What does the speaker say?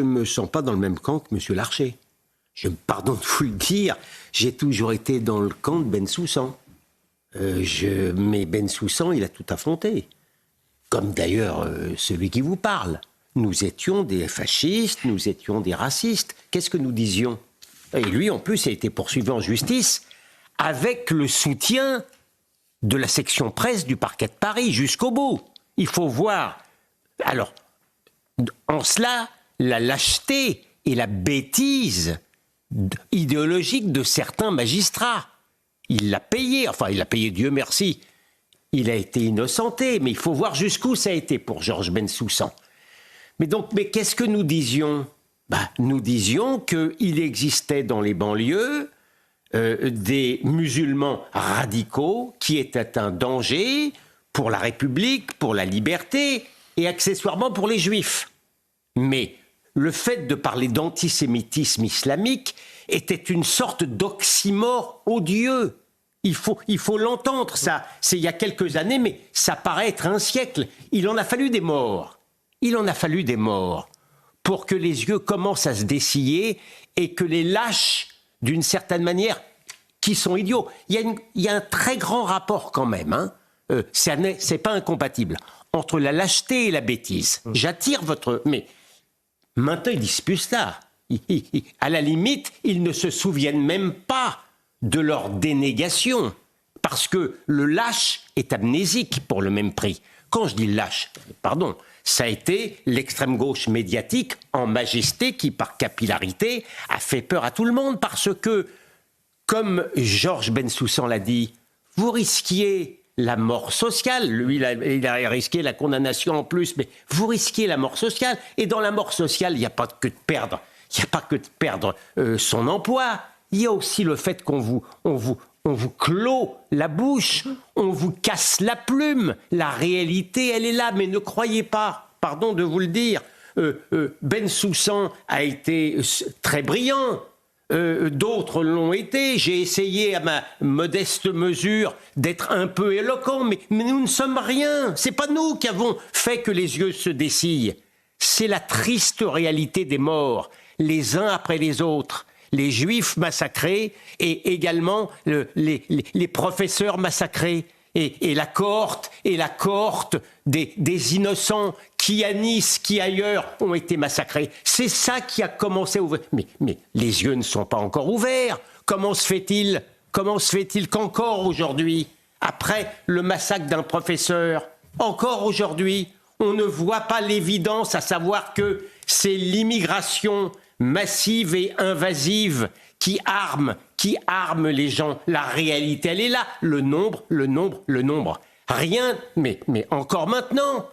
Je ne me sens pas dans le même camp que M. Larcher. Pardon de vous le dire, j'ai toujours été dans le camp de Bensoussan. Mais Bensoussan, il a tout affronté. Comme d'ailleurs celui qui vous parle. Nous étions des fascistes, nous étions des racistes. Qu'est-ce que nous disions? Et lui, en plus, a été poursuivi en justice avec le soutien de la section presse du parquet de Paris jusqu'au bout. Il faut voir. Alors, en cela, la lâcheté et la bêtise idéologique de certains magistrats. Il l'a payé, enfin il l'a payé, Dieu merci. Il a été innocenté, mais il faut voir jusqu'où ça a été pour Georges Bensoussan. Mais qu'est-ce que nous disions? Nous disions qu'il existait dans les banlieues des musulmans radicaux qui étaient un danger pour la République, pour la liberté et accessoirement pour les Juifs. Mais le fait de parler d'antisémitisme islamique était une sorte d'oxymore odieux. Il faut l'entendre, ça. C'est il y a quelques années, mais ça paraît être un siècle. Il en a fallu des morts. Il en a fallu des morts pour que les yeux commencent à se dessiller et que les lâches, d'une certaine manière, qui sont idiots. Il y a un très grand rapport quand même, hein. C'est pas incompatible entre la lâcheté et la bêtise. J'attire votre... Mais maintenant, ils disent plus ça. À la limite, ils ne se souviennent même pas de leur dénégation. Parce que le lâche est amnésique pour le même prix. Quand je dis lâche, pardon, ça a été l'extrême gauche médiatique en majesté qui, par capillarité, a fait peur à tout le monde. Parce que, comme Georges Bensoussan l'a dit, vous risquiez la mort sociale. Lui, il a risqué la condamnation en plus, mais vous risquez la mort sociale. Et dans la mort sociale, il n'y a pas que de perdre. Il n'y a pas que de perdre son emploi. Il y a aussi le fait qu'on vous clôt la bouche, on vous casse la plume. La réalité, elle est là, mais ne croyez pas, pardon de vous le dire, Bensoussan a été très brillant. D'autres l'ont été. J'ai essayé à ma modeste mesure d'être un peu éloquent, mais nous ne sommes rien. C'est pas nous qui avons fait que les yeux se dessillent. C'est la triste réalité des morts, les uns après les autres. Les juifs massacrés et également les professeurs massacrés et la cohorte des innocents qui à Nice, qui ailleurs ont été massacrés. C'est ça qui a commencé à ouvrir. Mais les yeux ne sont pas encore ouverts. Comment se fait-il qu'encore aujourd'hui, après le massacre d'un professeur, encore aujourd'hui, on ne voit pas l'évidence, à savoir que c'est l'immigration massive et invasive qui arme les gens. La réalité, elle est là. Le nombre. Rien, mais encore maintenant.